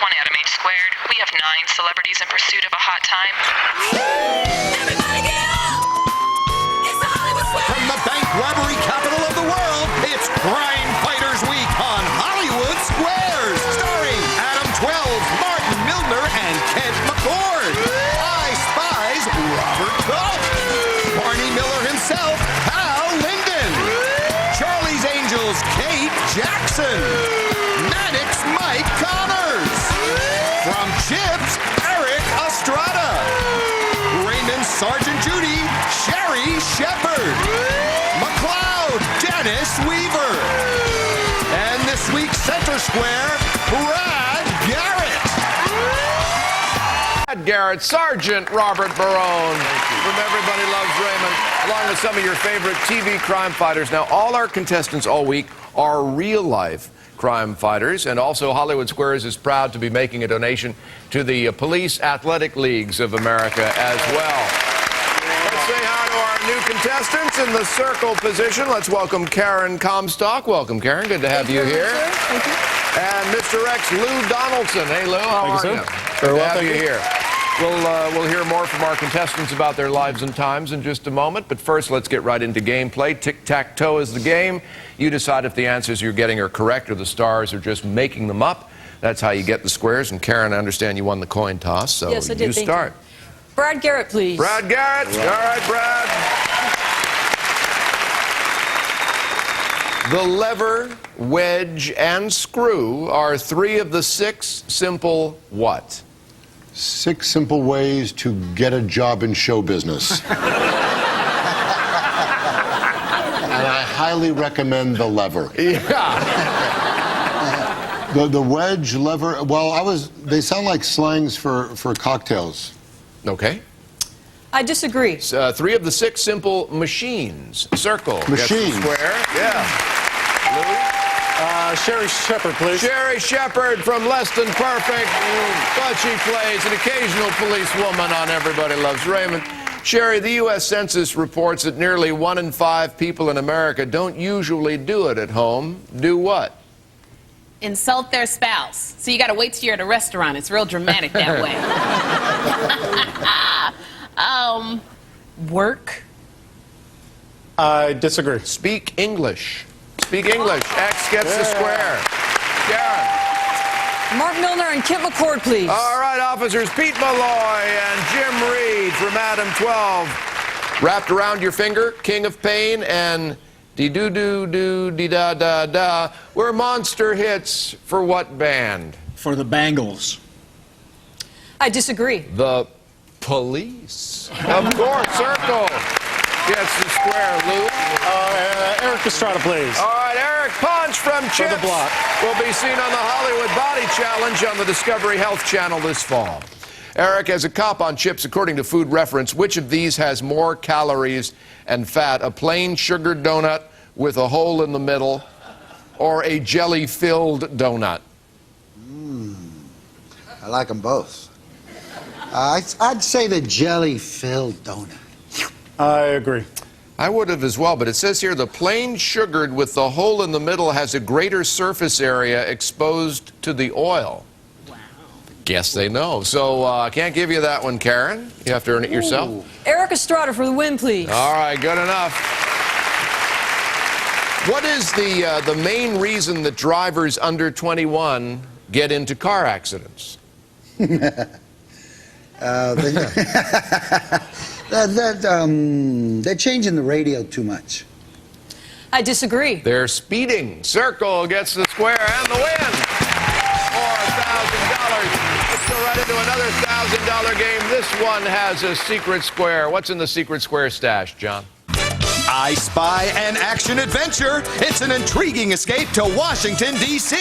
1 Adam H squared. We have 9 celebrities in pursuit of a hot time. Everybody get up! It's the Hollywood Square! From the bank robbery capital of the world, it's Crime Fighters Week on Hollywood Squares, starring Adam 12, Martin Milner, and Kent McCord. I Spy's Robert Culp. Barney Miller himself, Linden. Charlie's Angels, Kate Jackson. Maddox, Mike Connors. From Chips, Erik Estrada. Raymond Sergeant Judy, Sherri Shepherd. McCloud, Dennis Weaver. And this week's Center Square, Brad Garrett. Garrett, Sergeant Robert Barone from Everybody Loves Raymond, along with some of your favorite TV crime fighters. Now, all our contestants all week are real-life crime fighters, and also Hollywood Squares is proud to be making a donation to the Police Athletic Leagues of America as well. Let's say hi to our new contestants in the circle position. Let's welcome Karen Comstock. Welcome, Karen. Good to have you here. Thank you. And Mr. X, Lou Donaldson. Hey, Lou, how are you? Very well, Good to have you thank you. here. We'll hear more from our contestants about their lives and times in just a moment. But first, let's get right into gameplay. Tic-tac-toe is the game. You decide if the answers you're getting are correct or the stars are just making them up. That's how you get the squares. And Karen, I understand you won the coin toss, so Yes, I did. you Thank start. you. Brad Garrett, please. Brad Garrett. All right, Brad. The lever, wedge, and screw are 3 of the 6 simple what? 6 simple ways to get a job in show business. And I highly recommend the lever. Yeah. The wedge, lever, well, they sound like slangs for cocktails. Okay. I disagree. 3 of the 6 simple machines. Circle. Gets the Machines. square. Yeah. Louis? Sherri Shepherd, please. Sherri Shepherd from Less Than Perfect, but she plays an occasional policewoman on Everybody Loves Raymond. Sherri, the U.S. Census reports that nearly 1 in 5 people in America don't usually do it at home. Do what? Insult their spouse. So you got to wait till you're at a restaurant. It's real dramatic that way. Work. I disagree. Speak English. Speak English. X gets the square. Karen. Mark Milner and Kent McCord, please. All right, officers, Pete Malloy and Jim Reed from Adam 12. Wrapped around your finger, King of Pain and Dee-doo-doo-doo-dee-da-da-da were monster hits for what band? For the Bangles. I disagree. The Police. Of course, Circle gets the square, Lou. Erik Estrada, please. All right, Erik Punch from Chips the block. will be seen on the Hollywood Body Challenge on the Discovery Health Channel this fall. Erik, as a cop on Chips, according to Food Reference, which of these has more calories and fat? A plain sugared donut with a hole in the middle or a jelly-filled donut? I like them both. I'd say the jelly-filled donut. I agree. I would have as well, but it says here the plain sugared with the hole in the middle has a greater surface area exposed to the oil. Wow. Guess they know. So I can't give you that one, Karen. You have to earn it yourself. Erik Estrada for the win, please. All right, good enough. What is the main reason that drivers under 21 get into car accidents? They're changing the radio too much. I disagree. They're speeding. Circle gets the square and the win for $1,000. Let's go right into another $1,000 game. This one has a secret square. What's in the secret square stash, John? I Spy an action adventure. It's an intriguing escape to Washington, D.C.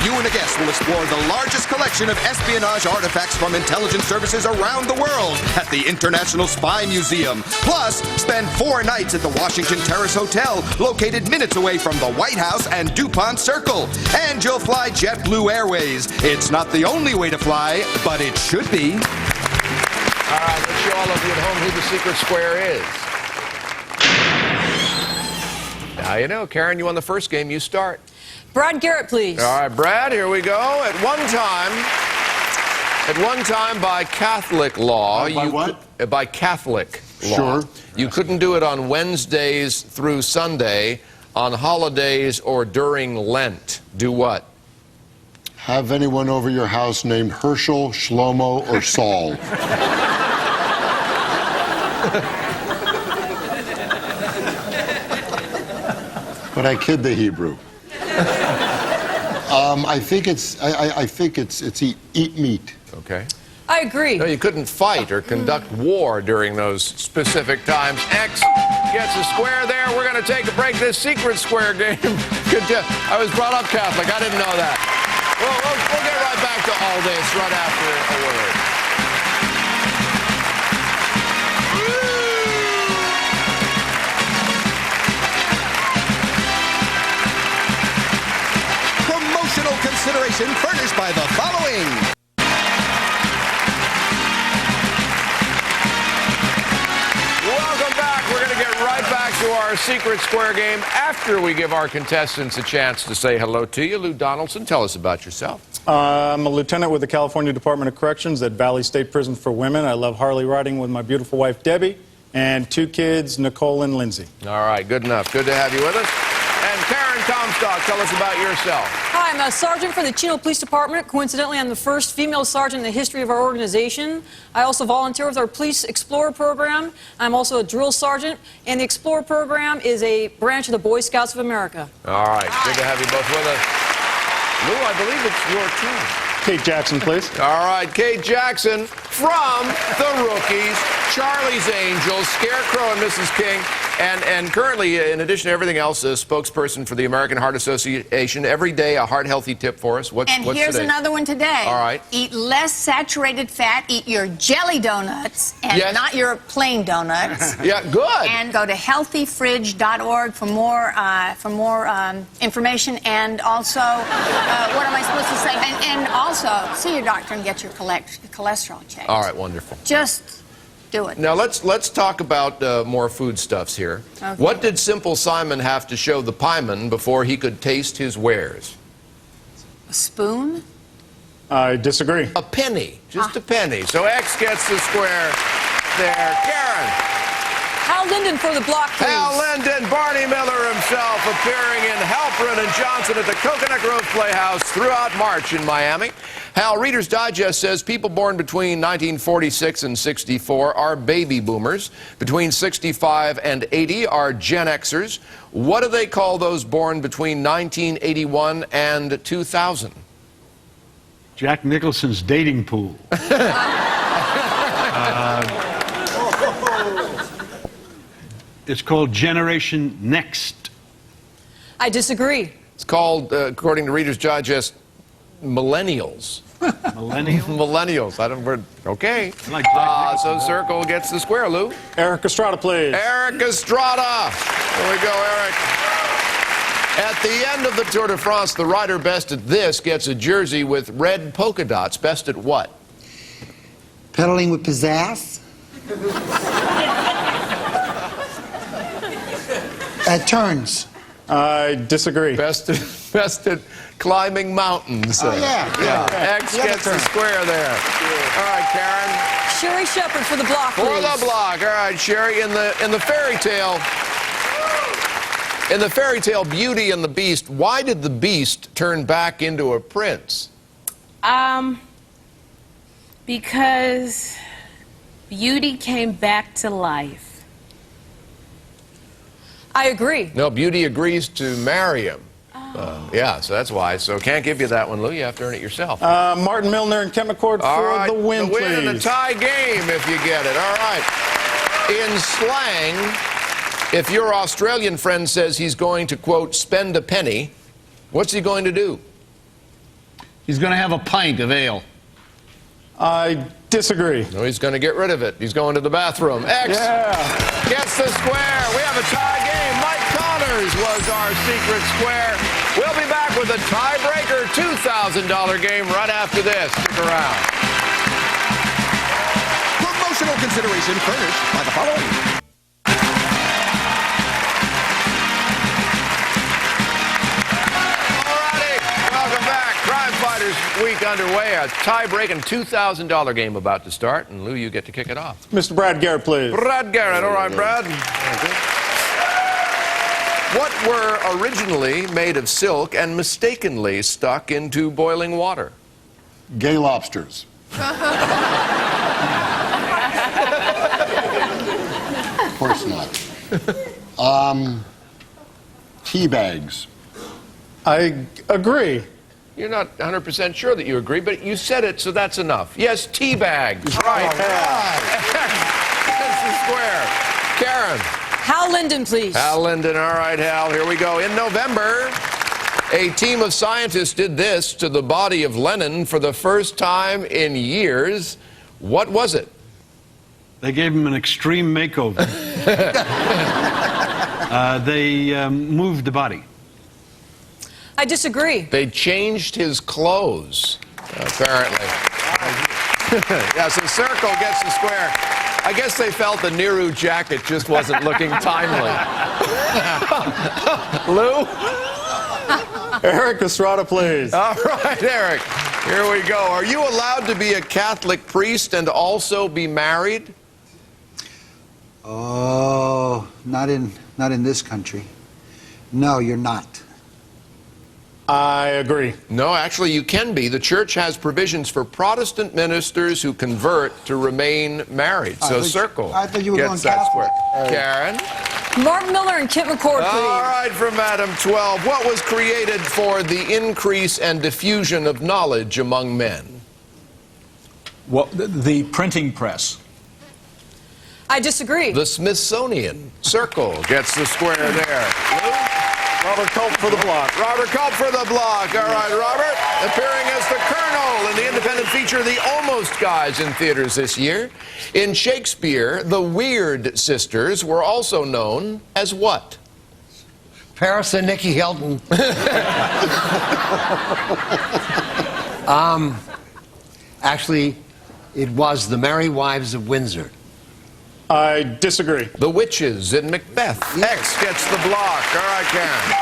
You and a guest will explore the largest collection of espionage artifacts from intelligence services around the world at the International Spy Museum. Plus, spend 4 nights at the Washington Terrace Hotel, located minutes away from the White House and DuPont Circle. And you'll fly JetBlue Airways. It's not the only way to fly, but it should be. All right, let's show all of you at home who the secret square is. Now you know. Karen, you won the first game. You start. Brad Garrett, please. All right, Brad, here we go. At one time, by Catholic law, By what? By Catholic law, Sure. you couldn't do it on Wednesdays through Sunday, on holidays, or during Lent. Do what? Have anyone over your house named Herschel, Shlomo, or Saul? But I kid the Hebrew. I think it's eat meat. Okay. I agree. No, you couldn't fight or conduct war during those specific times. X gets a square there. We're going to take a break. This secret square game. I was brought up Catholic. I didn't know that. We'll get right back to all this right after a word. Promotional consideration furnished by the following. Welcome back. We're going to get right back to our secret square game after we give our contestants a chance to say hello to you. Lou Donaldson, tell us about yourself. I'm a lieutenant with the California Department of Corrections at Valley State Prison for Women. I love Harley riding with my beautiful wife, Debbie, and 2 kids, Nicole and Lindsay. All right, good enough. Good to have you with us. And Karen Comstock, tell us about yourself. Hi, I'm a sergeant for the Chino Police Department. Coincidentally, I'm the first female sergeant in the history of our organization. I also volunteer with our Police Explorer program. I'm also a drill sergeant, and the Explorer program is a branch of the Boy Scouts of America. All right, good to have you both with us. Lou, I believe it's your turn. Kate Jackson, please. All right, Kate Jackson from The Rookies, Charlie's Angels, Scarecrow and Mrs. King, and currently, in addition to everything else, a spokesperson for the American Heart Association. Every day, a heart-healthy tip for us. What's Here's today? another one today. All right. Eat less saturated fat. Eat your jelly donuts and Yes. not your plain donuts. Yeah, good. And go to healthyfridge.org for more information. And also, what am I supposed to say? And also, see your doctor and get your cholesterol checked. All right, wonderful. Just do it. Now, let's talk about more foodstuffs here. Okay. What did Simple Simon have to show the pieman before he could taste his wares? A spoon? I disagree. A penny, just a penny. So X gets the square there. Karen. Hal Linden for the block, please. Hal Linden, Barney Miller himself, appearing in Halperin and Johnson at the Coconut Grove Playhouse throughout March in Miami. Hal, Reader's Digest says people born between 1946 and 64 are baby boomers. Between 65 and 80 are Gen Xers. What do they call those born between 1981 and 2000? Jack Nicholson's dating pool. It's called Generation Next. I disagree. It's called, according to Reader's Digest, millennials. Millennial? Millennials. Okay. I like Jack So Circle gets the square, Lou. Erik Estrada, please. Erik Estrada. Here we go, Erik. At the end of the Tour de France, the rider best at this gets a jersey with red polka dots. Best at what? Pedaling with pizzazz. At turns. I disagree. Best at climbing mountains. Oh, yeah. X gets the square there. All right, Karen. Sherri Shepherd for the block, For please. the block. All right, Sherri. In the fairy tale. In the fairy tale Beauty and the Beast, why did the Beast turn back into a prince? Because Beauty came back to life. I agree. No, Beauty agrees to marry him. Yeah, so that's why. So can't give you that one, Lou. You have to earn it yourself. Martin Milner and Kent McCord All for right, the win, the win please. and a tie game if you get it. All right. In slang, if your Australian friend says he's going to, quote, spend a penny, what's he going to do? He's going to have a pint of ale. I disagree. No, he's going to get rid of it. He's going to the bathroom. X gets the square. We have a tie game. Mike Connors was our secret square. We'll be back with a tiebreaker $2,000 game right after this. Stick around. Promotional consideration furnished by the following. All week underway. A tie-breaking $2,000 game about to start. And Lou, you get to kick it off. Mr. Brad Garrett, please. Brad Garrett. All right, Brad. What were originally made of silk and mistakenly stuck into boiling water? Gay lobsters. Of course not. Tea bags. I agree. You're not 100% sure that you agree, but you said it, so that's enough. Yes, tea bags. Right. That's the square. Karen. Hal Linden, please. Hal Linden. All right, Hal, here we go. In November, a team of scientists did this to the body of Lennon for the first time in years. What was it? They gave him an extreme makeover. They moved the body. I disagree. They changed his clothes, apparently. Yes, the circle gets the square. I guess they felt the Nehru jacket just wasn't looking timely. Lou? Erik, Estrada, please. All right, Erik. Here we go. Are you allowed to be a Catholic priest and also be married? Oh, not in this country. No, you're not. I agree. No, actually, you can be. The church has provisions for Protestant ministers who convert to remain married. So circle. I thought you were going gets that Catholic. square. Karen? Martin Milner and Kit McCord, please. All right, from Adam 12. What was created for the increase and diffusion of knowledge among men? Well, the printing press. I disagree. The Smithsonian. Circle gets the square there. Lou? Robert Culp for the block. Robert Culp for the block. All right, Robert. Appearing as the Colonel in the independent feature The Almost Guys in theaters this year. In Shakespeare, the Weird Sisters were also known as what? Paris and Nikki Hilton. Actually, it was the Merry Wives of Windsor. I disagree. The Witches in Macbeth. X gets the block. All right, Karen.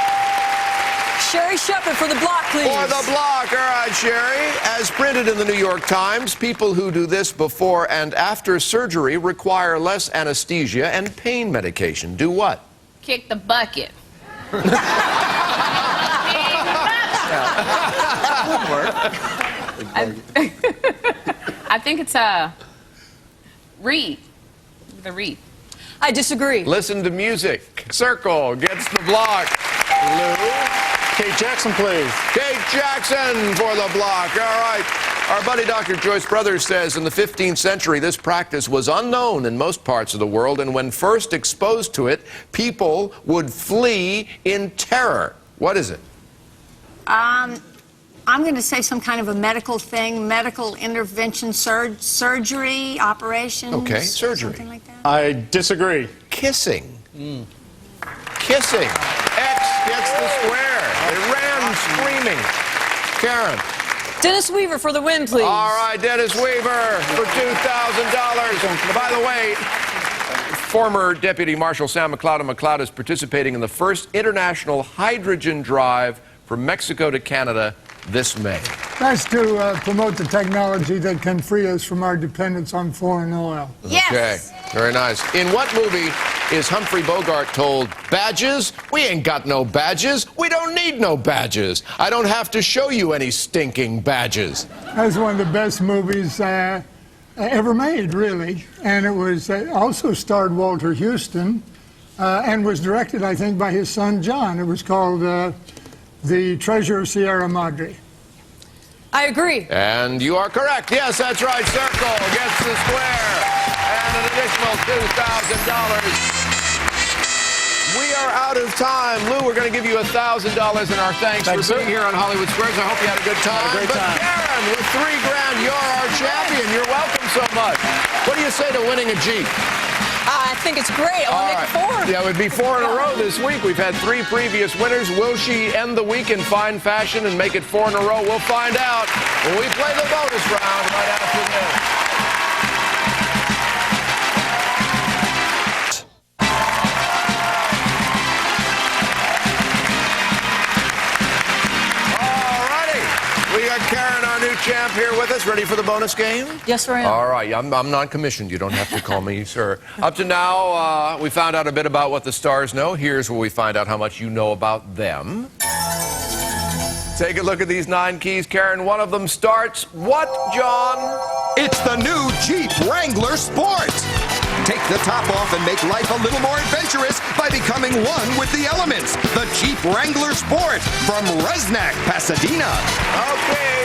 Sherri Shepherd for the block, please. For the block. All right, Sherri. As printed in the New York Times, people who do this before and after surgery require less anesthesia and pain medication. Do what? Kick the bucket. I think it's read. The read. I disagree. Listen to music. Circle gets the block. Lou? Kate Jackson, please. Kate Jackson for the block. All right. Our buddy Dr. Joyce Brothers says in the 15th century, this practice was unknown in most parts of the world, and when first exposed to it, people would flee in terror. What is it? I'm going to say some kind of a medical thing, medical intervention, surgery, operation. Okay, surgery. Something like that. I disagree. Kissing. Kissing. X gets the square. They ran screaming. Karen. Dennis Weaver for the win, please. All right, Dennis Weaver for $2,000. By the way, former Deputy Marshal Sam McCloud of McCloud is participating in the first international hydrogen drive from Mexico to Canada this May. That's to promote the technology that can free us from our dependence on foreign oil. Yes. Okay, very nice. In what movie is Humphrey Bogart told, badges? We ain't got no badges. We don't need no badges. I don't have to show you any stinking badges. That's one of the best movies ever made, really. And it was also starred Walter Houston and was directed, I think, by his son John. It was called The Treasure of Sierra Madre. I agree. And you are correct. Yes, that's right. Circle gets the square. And an additional $2,000. We are out of time. Lou, we're going to give you $1,000 in our thanks for being here on Hollywood Squares. I hope you had a good time. Great time. Karen, with $3,000, you're our champion. You're welcome so much. What do you say to winning a Jeep? I think it's great. I want to make it 4. Yeah, it would be 4 in a row this week. We've had 3 previous winners. Will she end the week in fine fashion and make it 4 in a row? We'll find out when we play the bonus round right after this. All righty. We got Karen, our new champ, here with us. Ready for the bonus game? Yes, sir, I am. All right, I'm non-commissioned. You don't have to call me sir. Up to now, we found out a bit about what the stars know. Here's where we find out how much you know about them. Take a look at these 9 keys, Karen. One of them starts what, John? It's the new Jeep Wrangler Sport. Take the top off and make life a little more adventurous by becoming one with the elements. The Jeep Wrangler Sport from Resnack, Pasadena. Okay.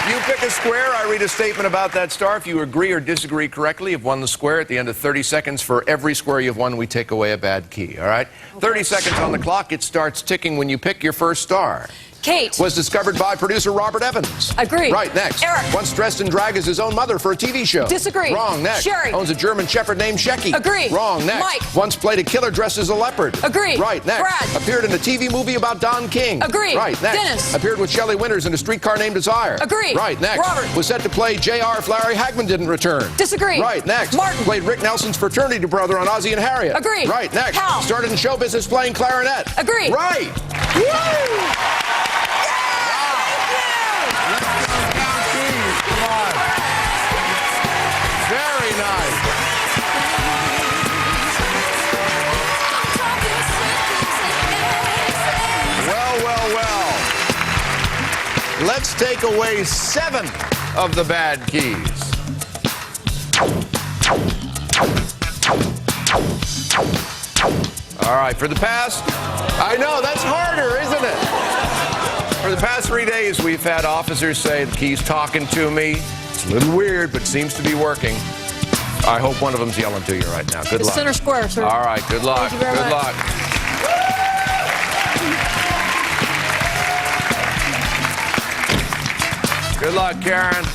You pick a square. I read a statement about that star. If you agree or disagree correctly, you've won the square. At the end of 30 seconds, for every square you've won, we take away a bad key. All right? 30 seconds on the clock. It starts ticking when you pick your first star. Kate. Was discovered by producer Robert Evans. Agree. Right, next. Eric. Once dressed in drag as his own mother for a TV show. Disagree. Wrong, next. Sherri. Owns a German Shepherd named Shecky. Agree. Wrong, next. Mike. Once played a killer dressed as a leopard. Agree. Right, next. Brad. Appeared in a TV movie about Don King. Agree. Right, next. Dennis. Appeared with Shelley Winters in A Streetcar Named Desire. Agree. Right, next. Robert. Was set to play J.R. if Larry Hagman didn't return. Disagree. Right, next. Martin. Played Rick Nelson's fraternity brother on Ozzie and Harriet. Agree. Right, next. Hal. Started in show business playing clarinet. Agree. Right. Woo! Very nice. Well. Let's take away 7 of the bad keys. All right, for the past, I know, that's harder, isn't it? For the past 3 days, we've had officers say the key's talking to me. It's a little weird, but seems to be working. I hope one of them's yelling to you right now. Good The luck. center square, sir. All right, good luck. Thank you very Good much. luck. Good luck, Karen.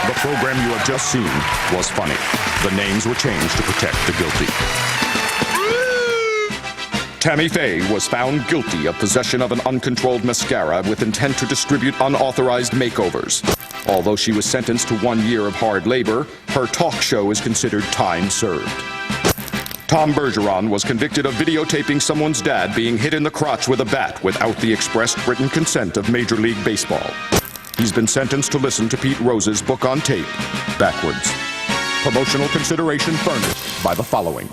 The program you have just seen was funny. The names were changed to protect the guilty. Tammy Faye was found guilty of possession of an uncontrolled mascara with intent to distribute unauthorized makeovers. Although she was sentenced to 1 year of hard labor, her talk show is considered time served. Tom Bergeron was convicted of videotaping someone's dad being hit in the crotch with a bat without the expressed written consent of Major League Baseball. He's been sentenced to listen to Pete Rose's book on tape, backwards. Promotional consideration furnished by the following.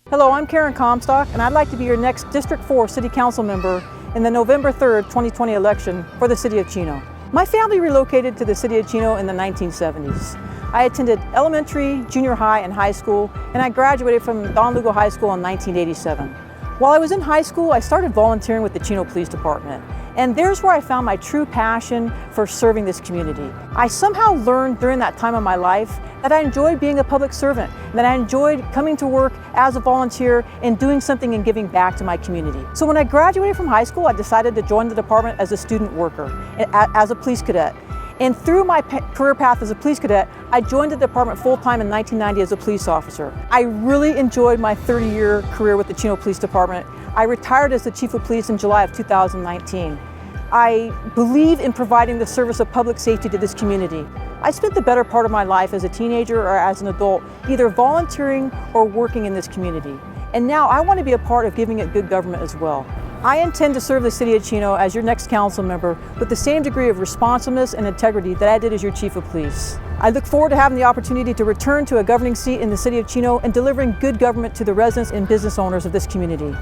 Hello, I'm Karen Comstock, and I'd like to be your next District 4 City Council member in the November 3rd, 2020 election for the City of Chino. My family relocated to the City of Chino in the 1970s. I attended elementary, junior high, and high school, and I graduated from Don Lugo High School in 1987. While I was in high school, I started volunteering with the Chino Police Department, and there's where I found my true passion for serving this community. I somehow learned during that time of my life that I enjoyed being a public servant, and that I enjoyed coming to work as a volunteer and doing something and giving back to my community. So when I graduated from high school, I decided to join the department as a student worker, as a police cadet. And through my career path as a police cadet, I joined the department full-time in 1990 as a police officer. I really enjoyed my 30-year career with the Chino Police Department. I retired as the Chief of Police in July of 2019. I believe in providing the service of public safety to this community. I spent the better part of my life as a teenager or as an adult either volunteering or working in this community. And now I want to be a part of giving it good government as well. I intend to serve the City of Chino as your next council member with the same degree of responsiveness and integrity that I did as your chief of police. I look forward to having the opportunity to return to a governing seat in the City of Chino and delivering good government to the residents and business owners of this community.